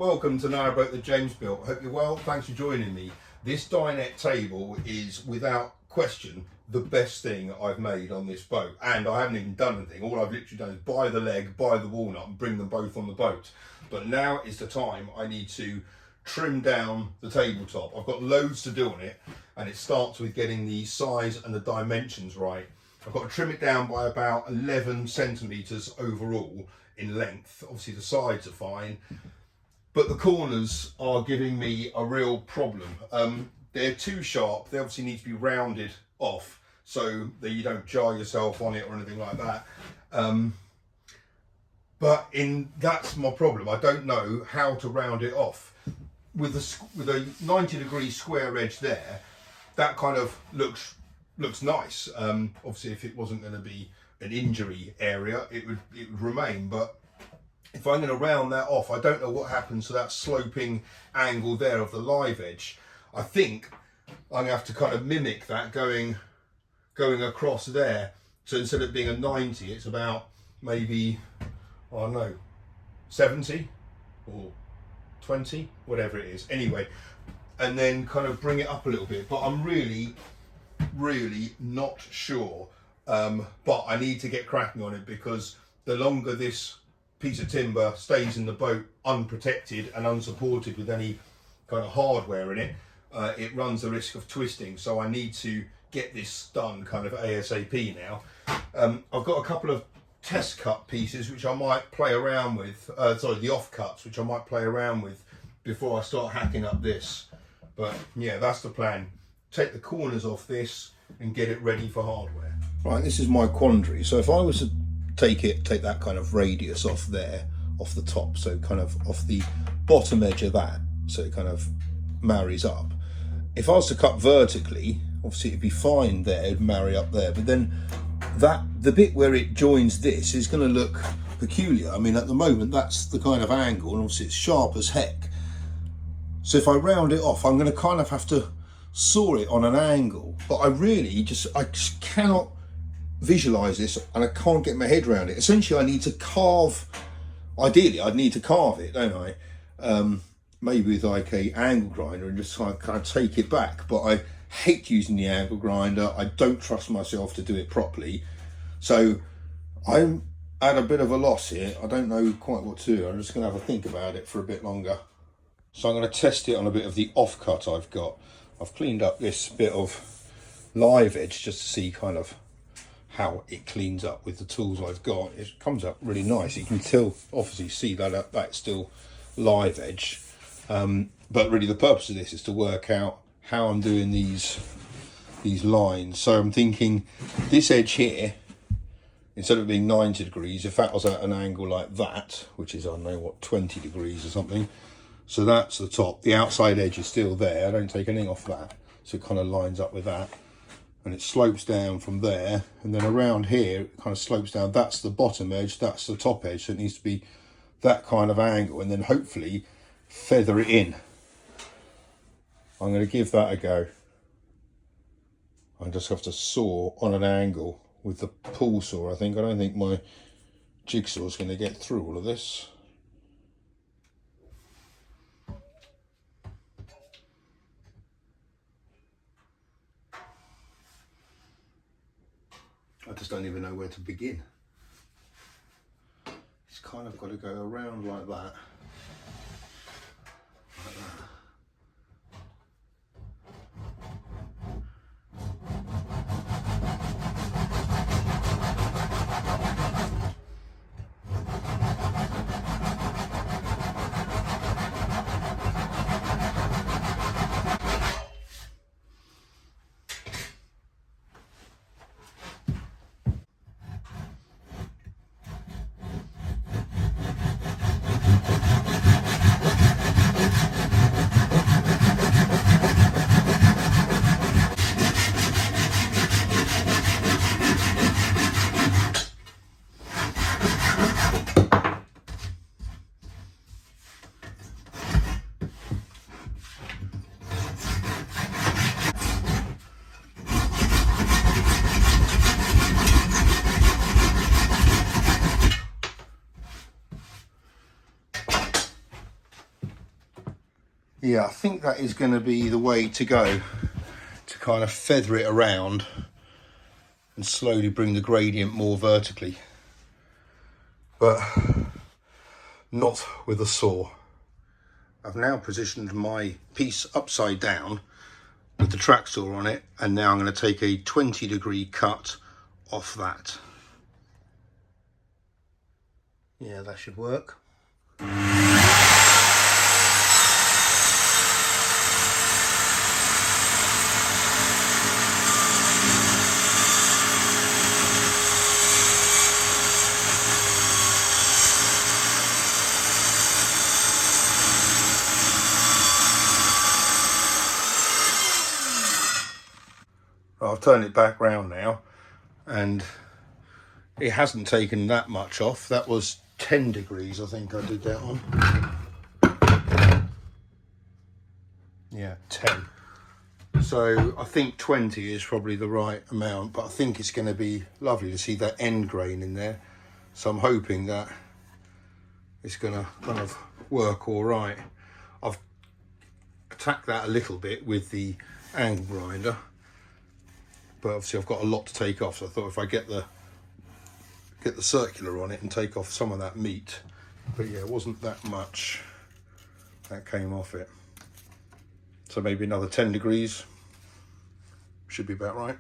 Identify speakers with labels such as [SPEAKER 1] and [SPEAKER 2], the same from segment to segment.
[SPEAKER 1] Welcome to Narrowboat that James built. Hope you're well. Thanks for joining me. This dinette table is without question the best thing I've made on this boat, and I haven't even done anything. All I've literally done is buy the leg, buy the walnut and bring them both on the boat. But now is the time I need to trim down the tabletop. I've got loads to do on it, and it starts with getting the size and the dimensions right. I've got to trim it down by about 11 centimetres overall in length. Obviously the sides are fine, but the corners are giving me a real problem. They're too sharp. They obviously need to be rounded off so that you don't jar yourself on it or anything like that. That's my problem. I don't know how to round it off. With a 90-degree square edge there, that kind of looks nice. Obviously, if it wasn't going to be an injury area, it would remain. But if I'm going to round that off, I don't know what happens to that sloping angle there of the live edge. I think I'm going to have to kind of mimic that going across there. So instead of being a 90, it's about maybe, I don't know, 70 or 20, whatever it is. Anyway, and then kind of bring it up a little bit. But I'm really not sure. But I need to get cracking on it, because the longer this piece of timber stays in the boat unprotected and unsupported with any kind of hardware in it, it runs the risk of twisting. So I need to get this done kind of ASAP now. I've got a couple of test cut pieces which I might play around with, the offcuts which I might play around with before I start hacking up this. But yeah, that's the plan. Take the corners off this and get it ready for hardware. Right, this is my quandary. So if I was to take that kind of radius off there, off the top, so kind of off the bottom edge of that, so it kind of marries up. If I was to cut vertically, obviously it'd be fine there, it'd marry up there, but then the bit where it joins this is going to look peculiar. I mean, at the moment that's the kind of angle, and obviously it's sharp as heck. So if I round it off, I'm going to kind of have to saw it on an angle, but I just cannot visualize this, and I can't get my head around it. Essentially I need to carve, ideally I'd need to carve it, don't I? Maybe with like a angle grinder and just kind of take it back, but I hate using the angle grinder. I don't trust myself to do it properly, so I'm at a bit of a loss here. I don't know quite what to do. I'm just going to have a think about it for a bit longer. So I'm going to test it on a bit of the offcut I've got. I've cleaned up this bit of live edge just to see kind of how it cleans up with the tools I've got. It comes up really nice. You can still obviously see that that's still live edge. But really the purpose of this is to work out how I'm doing these lines. So I'm thinking this edge here, instead of being 90 degrees, if that was at an angle like that, which is, I don't know what, 20 degrees or something. So that's the top. The outside edge is still there. I don't take anything off that. So it kind of lines up with that. And it slopes down from there. And then around here, it kind of slopes down. That's the bottom edge. That's the top edge. So it needs to be that kind of angle. And then hopefully feather it in. I'm going to give that a go. I just have to saw on an angle with the pull saw, I think. I don't think my jigsaw is going to get through all of this. I just don't even know where to begin. It's kind of got to go around like that. Like that. Yeah, I think that is going to be the way to go, to kind of feather it around and slowly bring the gradient more vertically, but not with a saw. I've now positioned my piece upside down with the track saw on it, and now I'm going to take a 20-degree cut off that. Yeah, that should work. I've turned it back round now, and it hasn't taken that much off. That was 10 degrees, I think I did that on. Yeah, 10. So I think 20 is probably the right amount, but I think it's going to be lovely to see that end grain in there. So I'm hoping that it's going to kind of work all right. I've attacked that a little bit with the angle grinder, but obviously I've got a lot to take off. So I thought if I get the circular on it and take off some of that meat, but yeah, it wasn't that much that came off it. So maybe another 10 degrees should be about right.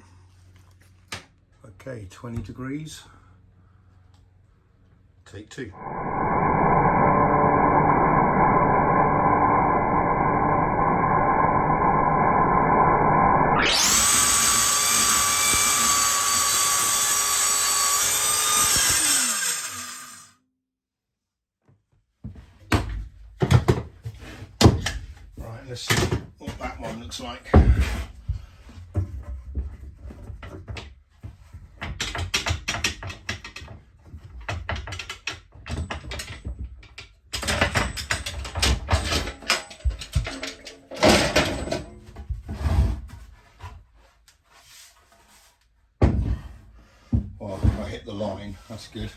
[SPEAKER 1] Okay, 20 degrees. Take 2. Right, let's see what that one looks like. Well, I hit the line, that's good.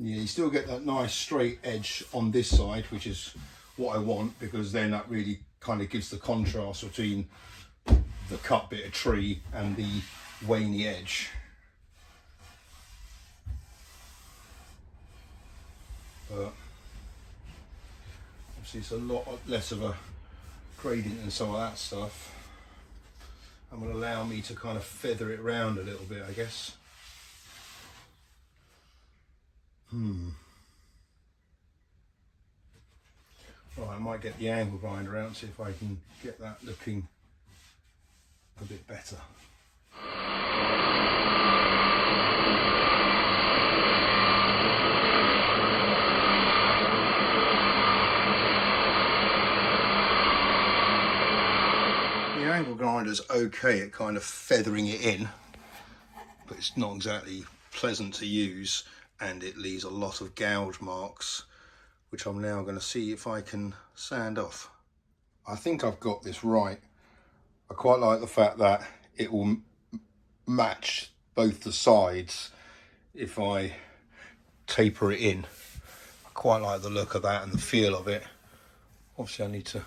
[SPEAKER 1] Yeah, you still get that nice straight edge on this side, which is what I want, because then that really kind of gives the contrast between the cut bit of tree and the waney edge. But obviously it's a lot less of a gradient than some of that stuff, and will allow me to kind of feather it around a little bit, I guess. Right, I might get the angle grinder out and see if I can get that looking a bit better. The angle grinder's okay at kind of feathering it in, but it's not exactly pleasant to use, and it leaves a lot of gouge marks, which I'm now going to see if I can sand off. I think I've got this right. I quite like the fact that it will match both the sides if I taper it in. I quite like the look of that and the feel of it. Obviously I need to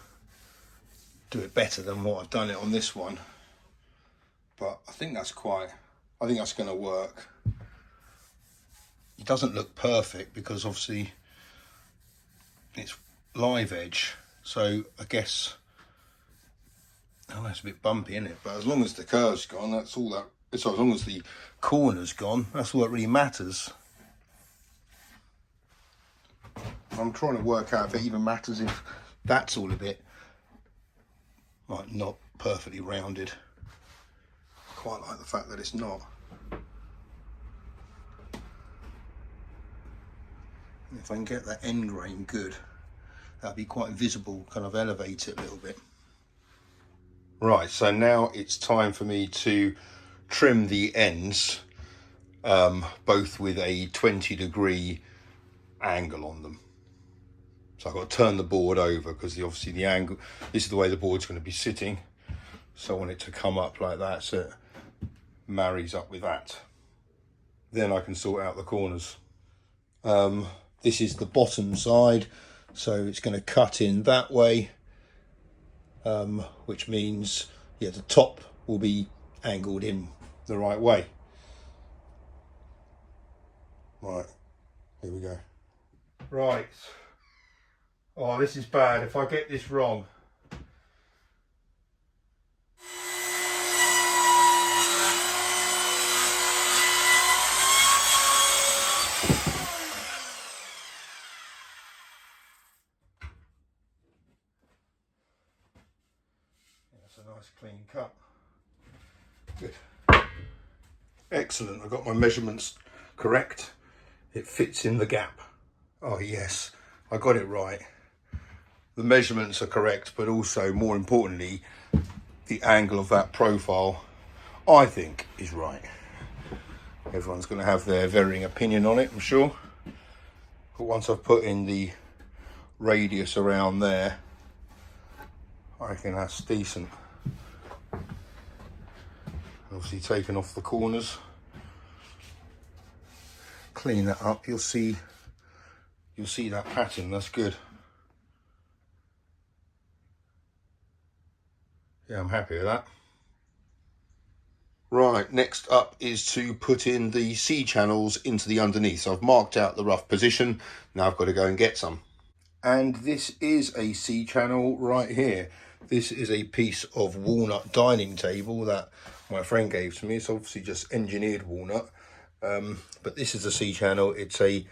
[SPEAKER 1] do it better than what I've done it on this one, but I think that's going to work. It doesn't look perfect because obviously it's live edge, so I guess, oh, that's a bit bumpy, isn't it? But as long as the curve's gone, that's all that. So as long as the corner's gone, that's all that really matters. I'm trying to work out if it even matters if that's all a bit like not perfectly rounded. I quite like the fact that it's not. If I can get that end grain good, that'd be quite visible, kind of elevate it a little bit. Right, so now it's time for me to trim the ends, both with a 20-degree angle on them. So I've got to turn the board over because obviously the angle, this is the way the board's going to be sitting. So I want it to come up like that so it marries up with that. Then I can sort out the corners. this is the bottom side, so it's going to cut in that way, which means, yeah, the top will be angled in the right way. Right, here we go. Right. Oh, this is bad. If I get this wrong. That's a nice clean cut. Good. Excellent. I got my measurements correct. It fits in the gap. Oh yes, I got it right. The measurements are correct, but also more importantly, the angle of that profile, I think, is right. Everyone's going to have their varying opinion on it, I'm sure. But once I've put in the radius around there, I reckon that's decent. Obviously taking off the corners. Clean that up, you'll see that pattern. That's good. Yeah, I'm happy with that. Right, next up is to put in the C channels into the underneath. So I've marked out the rough position. Now I've got to go and get some. And this is a C channel right here. This is a piece of walnut dining table that my friend gave to me. It's obviously just engineered walnut. But this is a C channel. It's a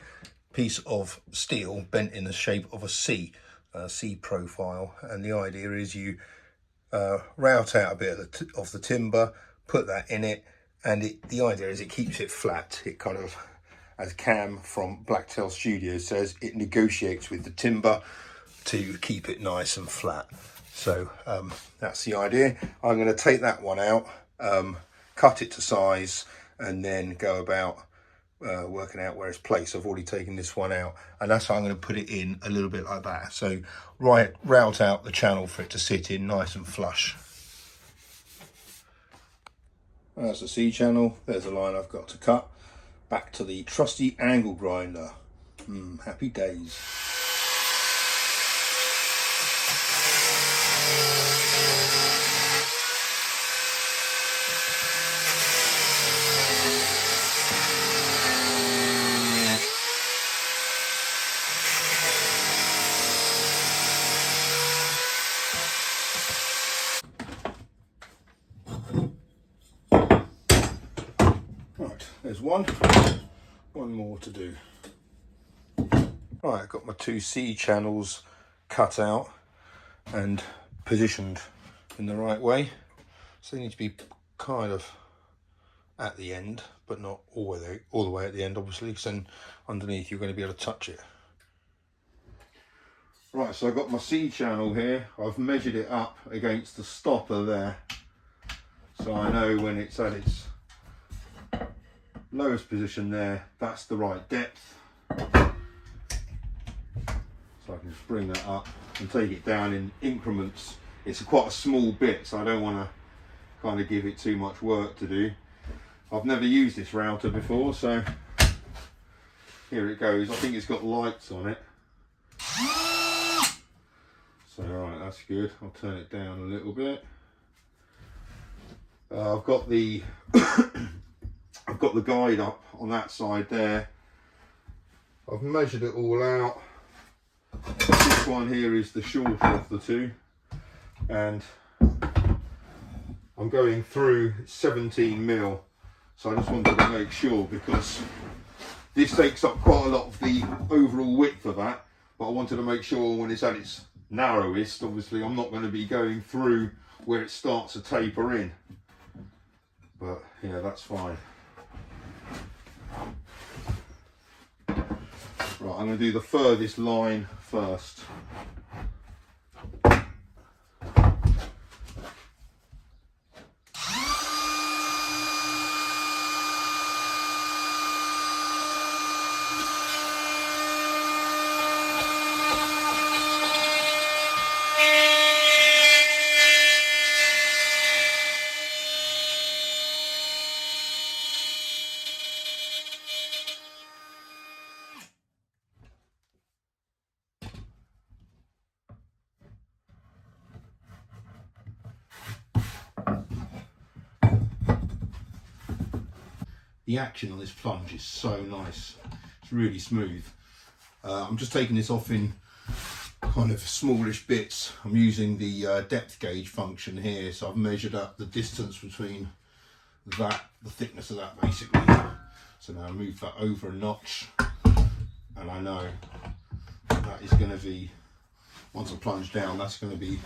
[SPEAKER 1] piece of steel bent in the shape of a C profile. And the idea is you route out a bit of the timber, put that in it, and the idea is it keeps it flat. It kind of, as Cam from Blacktail Studios says, it negotiates with the timber to keep it nice and flat. So that's the idea. I'm going to take that one out, cut it to size, and then go about working out where it's placed. I've already taken this one out, and that's how I'm going to put it in, a little bit like that. So route out the channel for it to sit in nice and flush. That's the C channel. There's a line I've got to cut. Back to the trusty angle grinder. Happy days. There's one more to do. Right, I've got my two C channels cut out and positioned in the right way. So they need to be kind of at the end, but not all the way at the end, obviously, because then underneath you're going to be able to touch it. Right, so I've got my C channel here. I've measured it up against the stopper there, so I know when it's at its lowest position there, that's the right depth. So I can just bring that up and take it down in increments. It's quite a small bit, so I don't want to kind of give it too much work to do. I've never used this router before, so here it goes. I think it's got lights on it. So right, that's good. I'll turn it down a little bit. I've got the I've got the guide up on that side there. I've measured it all out. This one here is the shorter of the two, and I'm going through 17 mil. So I just wanted to make sure, because this takes up quite a lot of the overall width of that, but I wanted to make sure when it's at its narrowest, obviously I'm not going to be going through where it starts to taper in. But yeah, that's fine. Right, I'm going to do the furthest line first. the action on this plunge is so nice. It's really smooth. I'm just taking this off in kind of smallish bits. I'm using the depth gauge function here, so I've measured up the distance between that, the thickness of that basically. So now I move that over a notch, and I know that is going to be, once I plunge down, that's going to be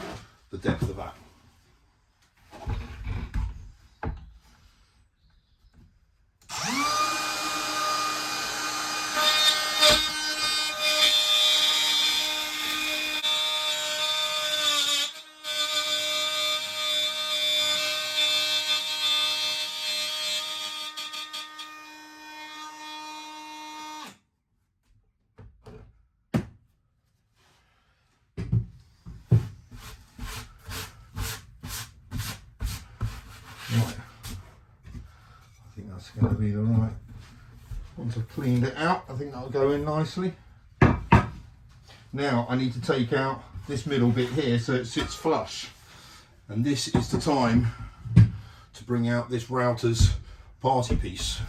[SPEAKER 1] the depth of that. Right, I think that's going to be the right. Once I've cleaned it out, I think that'll go in nicely. Now I need to take out this middle bit here so it sits flush, and this is the time to bring out this router's party piece.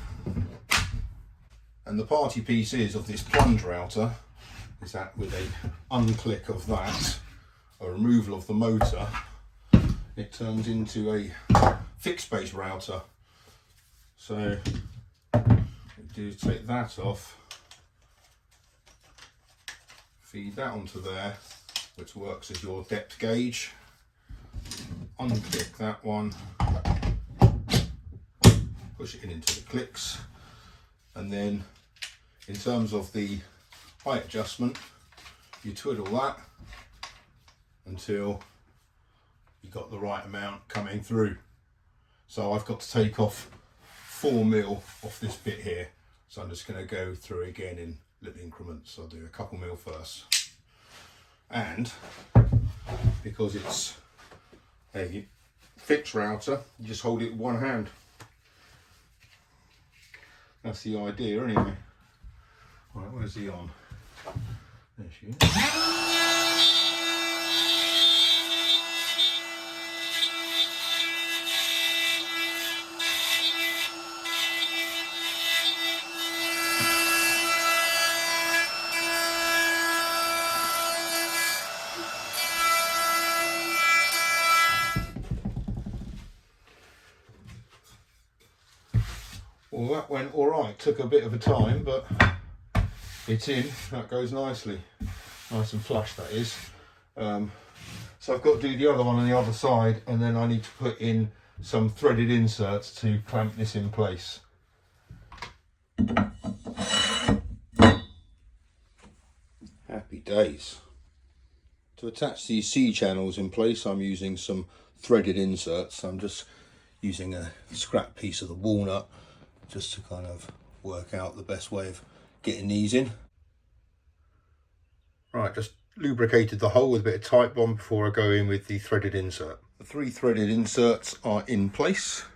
[SPEAKER 1] And the party piece is of this plunge router is that with a unclick of that, a removal of the motor, it turns into a fixed base router. So what you do is take that off, feed that onto there, which works as your depth gauge, unclick that one, push it into the clicks, and then in terms of the height adjustment, you twiddle that until you got the right amount coming through. So I've got to take off 4mm off this bit here, so I'm just going to go through again in little increments. I'll do a couple mil first, and because it's a fixed router, you just hold it with one hand. That's the idea anyway. Right, where's the on? There she is. Well, that went all right. Took a bit of a time, but it's in. That goes nicely, nice and flush. That is. So I've got to do the other one on the other side, and then I need to put in some threaded inserts to clamp this in place. Happy days. To attach these C channels in place, I'm using some threaded inserts. I'm just using a scrap piece of the walnut just to kind of work out the best way of getting these in. Right, just lubricated the hole with a bit of Type Bond before I go in with the threaded insert. The 3 threaded inserts are in place.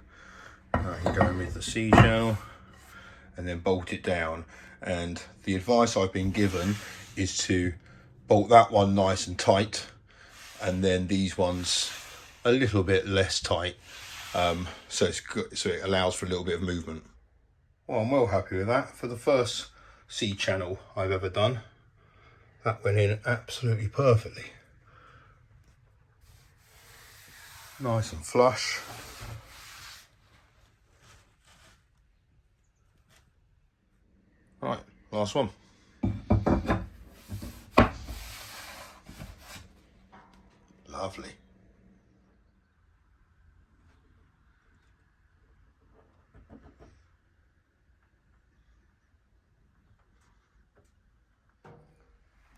[SPEAKER 1] I can go in with the C channel and then bolt it down. And the advice I've been given is to bolt that one nice and tight, and then these ones a little bit less tight, so it's good, so it allows for a little bit of movement. Well, I'm well happy with that. For the first C channel I've ever done, that went in absolutely perfectly. Nice and flush. Right, last one. Lovely.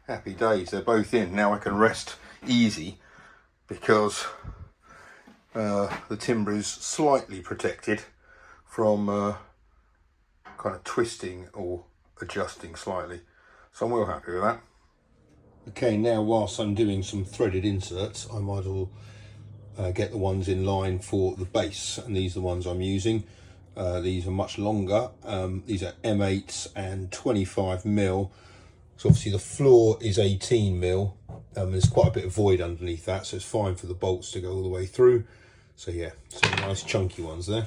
[SPEAKER 1] Happy days, they're both in. Now I can rest easy because the timber is slightly protected from kind of twisting or adjusting slightly. So I'm well happy with that. Okay, now whilst I'm doing some threaded inserts, I might as well get the ones in line for the base, and these are the ones I'm using. These are much longer. These are M8s and 25mm. So obviously the floor is 18mm. There's quite a bit of void underneath that, so it's fine for the bolts to go all the way through. So yeah, some nice chunky ones there.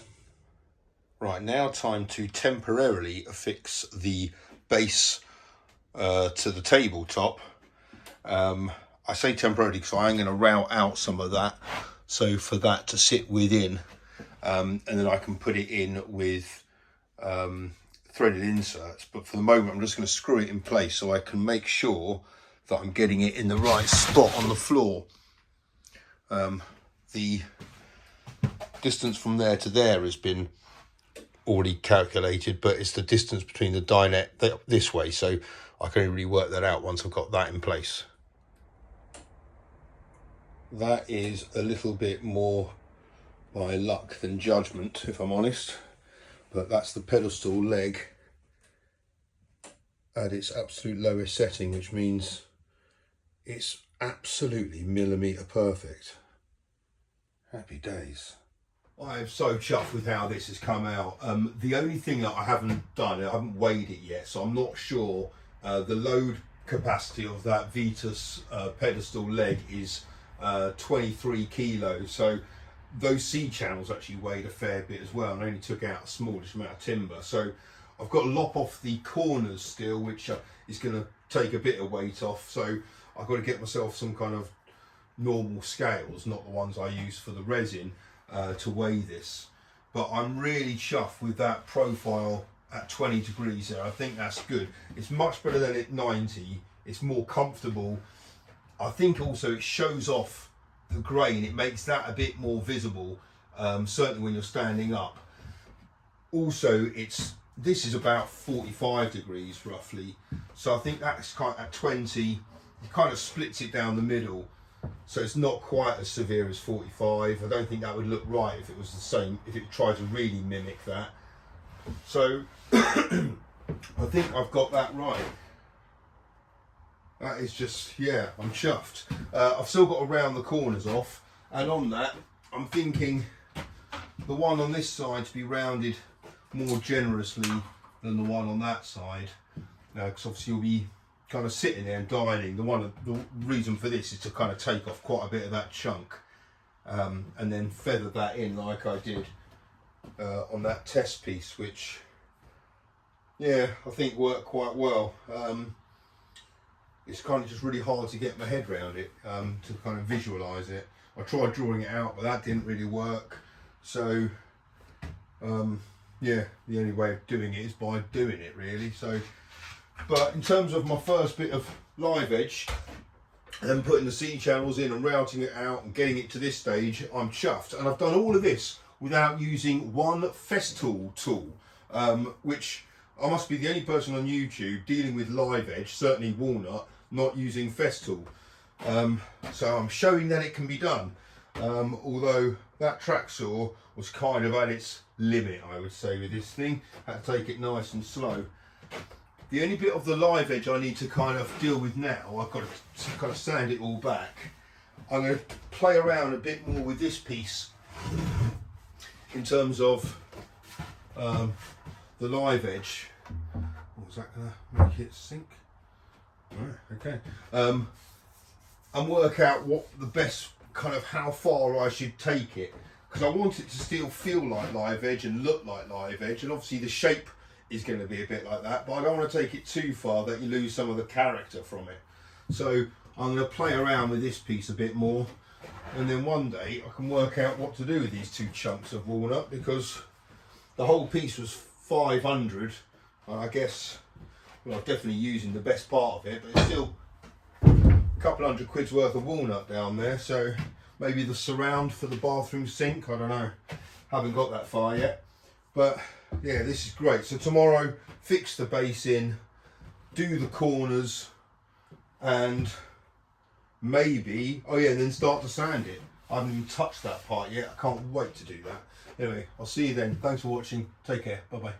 [SPEAKER 1] Right, now time to temporarily affix the base to the tabletop. I say temporarily because I am going to route out some of that, so for that to sit within, and then I can put it in with threaded inserts. But for the moment I'm just going to screw it in place so I can make sure that I'm getting it in the right spot on the floor. The distance from there to there has been already calculated, but it's the distance between the dinette this way, so I can only really work that out once I've got that in place. That is a little bit more by luck than judgment, if I'm honest, but that's the pedestal leg at its absolute lowest setting, which means it's absolutely millimetre perfect. Happy days. I am so chuffed with how this has come out. The only thing that I haven't done, I haven't weighed it yet, so I'm not sure the load capacity of that Vitus pedestal leg is 23 kilos, so those C channels actually weighed a fair bit as well, and I only took out a smallish amount of timber, so I've got to lop off the corners still, which is going to take a bit of weight off, so I've got to get myself some kind of normal scales, not the ones I use for the resin, to weigh this. But I'm really chuffed with that profile at 20 degrees there. I think that's good. It's much better than at 90. It's more comfortable. I think also it shows off the grain. It makes that a bit more visible, certainly when you're standing up. Also, this is about 45 degrees roughly, so I think that's kind of at 20. It kind of splits it down the middle, so it's not quite as severe as 45. I don't think that would look right if it was the same, if it tried to really mimic that. So I think I've got that right. That is just, yeah, I'm chuffed. I've still got to round the corners off, and on that I'm thinking the one on this side to be rounded more generously than the one on that side, because obviously you'll be kind of sitting there and dining. The reason for this is to kind of take off quite a bit of that chunk, and then feather that in like I did on that test piece, which, yeah, I think worked quite well. It's kind of just really hard to get my head around it, to kind of visualise it. I tried drawing it out, but that didn't really work. So yeah, the only way of doing it is by doing it, really. So, but in terms of my first bit of live edge, and then putting the C channels in and routing it out and getting it to this stage, I'm chuffed. And I've done all of this without using one Festool tool, which I must be the only person on YouTube dealing with live edge, certainly Walnut, not using Festool. So I'm showing that it can be done, although that track saw was kind of at its limit, I would say, with this thing. Had to take it nice and slow. The only bit of the live edge I need to kind of deal with now, I've got to kind of sand it all back. I'm going to play around a bit more with this piece in terms of the live edge. What was that going to make it sink? Right, okay. And work out what the best kind of how far I should take it, because I want it to still feel like live edge and look like live edge, and obviously the shape is going to be a bit like that, but I don't want to take it too far that you lose some of the character from it. So I'm going to play around with this piece a bit more, and then one day I can work out what to do with these two chunks of walnut, because the whole piece was 500, and I guess, well, I'm definitely using the best part of it, but it's still a couple hundred quid's worth of walnut down there. So maybe the surround for the bathroom sink, I don't know, haven't got that far yet. But yeah, this is great. So tomorrow, fix the base in, do the corners, and maybe, oh yeah, and then start to sand it. I haven't even touched that part yet. I can't wait to do that. Anyway, I'll see you then. Thanks for watching. Take care. Bye bye.